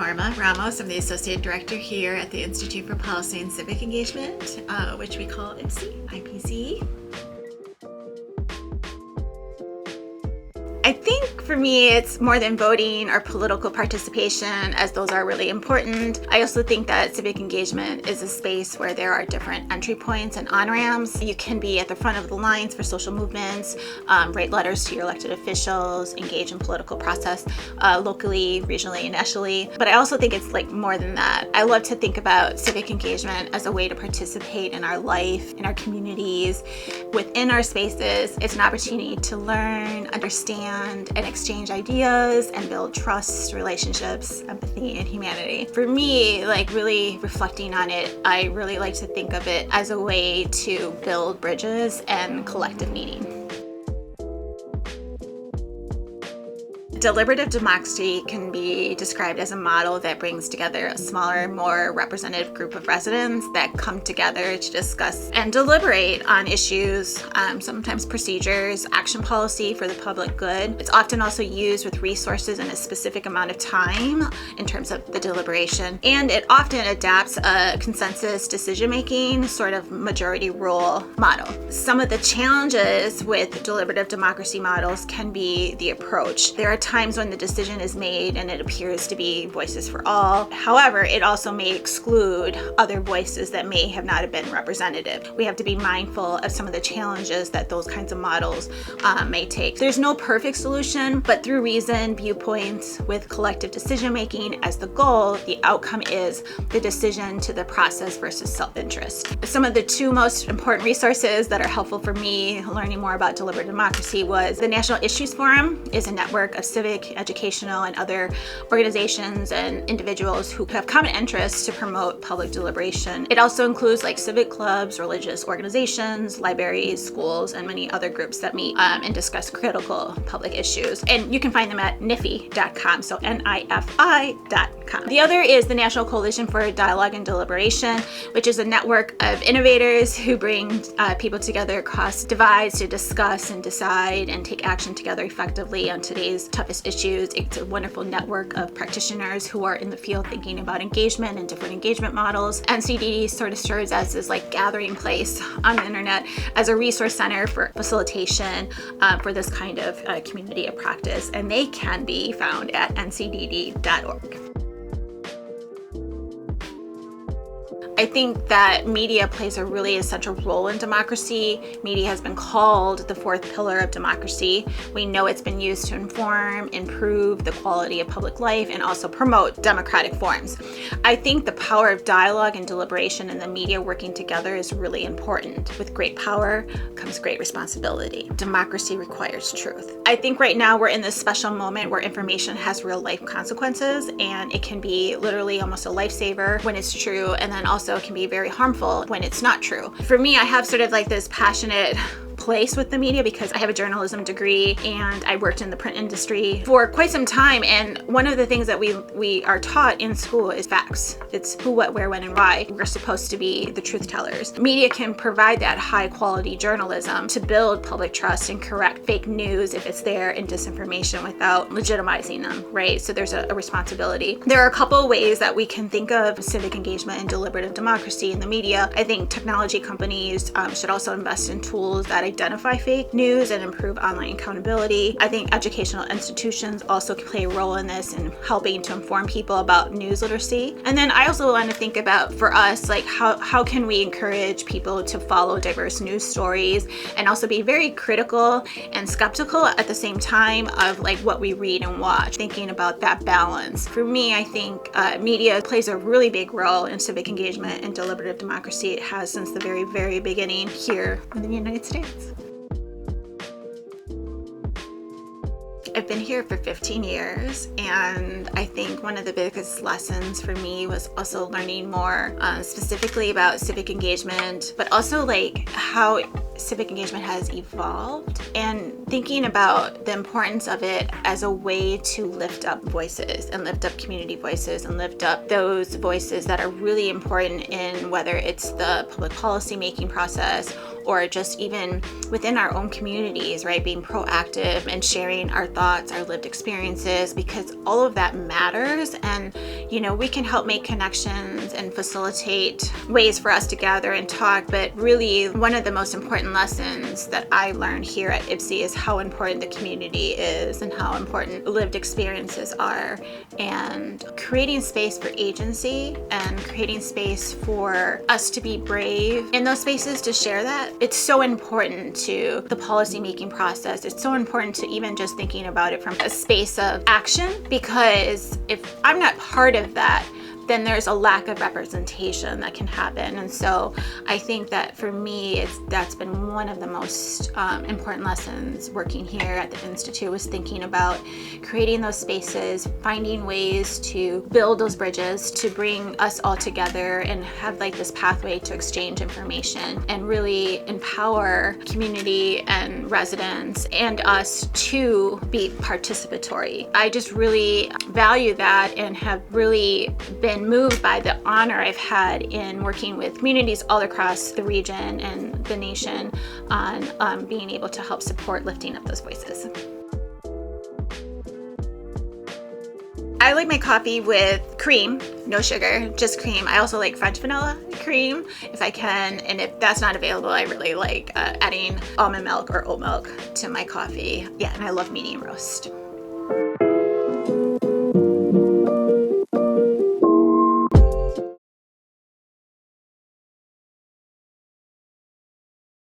Norma Ramos. I'm the Associate Director here at the Institute for Policy and Civic Engagement, which we call IPCE. I think for me, it's more than voting or political participation, as those are really important. I also think that civic engagement is a space where there are different entry points and on-ramps. You can be at the front of the lines for social movements, write letters to your elected officials, engage in political process locally, regionally, and nationally. But I also think it's like more than that. I love to think about civic engagement as a way to participate in our life, in our communities, within our spaces. It's an opportunity to learn, understand, and exchange ideas and build trust, relationships, empathy, and humanity. For me, really reflecting on it, I really like to think of it as a way to build bridges and collective meaning. Deliberative democracy can be described as a model that brings together a smaller, more representative group of residents that come together to discuss and deliberate on issues, sometimes procedures, action policy for the public good. It's often also used with resources in a specific amount of time in terms of the deliberation, and it often adapts a consensus decision-making sort of majority rule model. Some of the challenges with deliberative democracy models can be the approach. There are times when the decision is made and it appears to be voices for all. However, it also may exclude other voices that may have not been representative. We have to be mindful of some of the challenges that those kinds of models may take. There's no perfect solution, but through reason, viewpoints, with collective decision making as the goal, the outcome is the decision to the process versus self-interest. Some of the two most important resources that are helpful for me learning more about deliberative democracy was the National Issues Forum is a network of civic, educational, and other organizations and individuals who have common interests to promote public deliberation. It also includes civic clubs, religious organizations, libraries, schools, and many other groups that meet and discuss critical public issues. And you can find them at NIFI.com, so NIFI.com. The other is the National Coalition for Dialogue and Deliberation, which is a network of innovators who bring people together across divides to discuss and decide and take action together effectively on today's toughest issues. It's a wonderful network of practitioners who are in the field thinking about engagement and different engagement models. NCDD sort of serves as this gathering place on the internet as a resource center for facilitation for this kind of community of practice, and they can be found at ncdd.org. I think that media plays a really essential role in democracy. Media has been called the fourth pillar of democracy. We know it's been used to inform, improve the quality of public life, and also promote democratic forms. I think the power of dialogue and deliberation and the media working together is really important. With great power comes great responsibility. Democracy requires truth. I think right now we're in this special moment where information has real life consequences, and it can be literally almost a lifesaver when it's true, and then also can be very harmful when it's not true. For me, I have sort of this passionate place with the media because I have a journalism degree and I worked in the print industry for quite some time, and one of the things that we are taught in school is facts. It's who, what, where, when, and why. We're supposed to be the truth tellers. Media can provide that high quality journalism to build public trust and correct fake news if it's there, and disinformation without legitimizing them, right? So there's a responsibility. There are a couple of ways that we can think of civic engagement and deliberative democracy in the media. I think technology companies should also invest in tools that identify fake news and improve online accountability. I think educational institutions also can play a role in this in helping to inform people about news literacy. And then I also want to think about, for us, how can we encourage people to follow diverse news stories and also be very critical and skeptical at the same time of what we read and watch, thinking about that balance. For me, I think media plays a really big role in civic engagement and deliberative democracy. It has since the very, very beginning here in the United States. I've been here for 15 years, and I think one of the biggest lessons for me was also learning more specifically about civic engagement, but also how civic engagement has evolved, and thinking about the importance of it as a way to lift up voices and lift up community voices and lift up those voices that are really important in whether it's the public policy making process or just even within our own communities, right? Being proactive and sharing our thoughts, our lived experiences, because all of that matters. And, we can help make connections and facilitate ways for us to gather and talk. But really, one of the most important lessons that I learned here at IPCE is how important the community is and how important lived experiences are, and creating space for agency and creating space for us to be brave in those spaces to share that. It's so important to the policymaking process. It's so important to even just thinking about it from a space of action, because if I'm not part of that, then there's a lack of representation that can happen. And so I think that for me, that's been one of the most important lessons working here at the Institute, was thinking about creating those spaces, finding ways to build those bridges, to bring us all together and have like this pathway to exchange information and really empower community and residents and us to be participatory. I just really value that and have really been moved by the honor I've had in working with communities all across the region and the nation on being able to help support lifting up those voices. I like my coffee with cream, no sugar, just cream. I also like French vanilla cream if I can, and if that's not available, I really like adding almond milk or oat milk to my coffee. Yeah, and I love medium roast.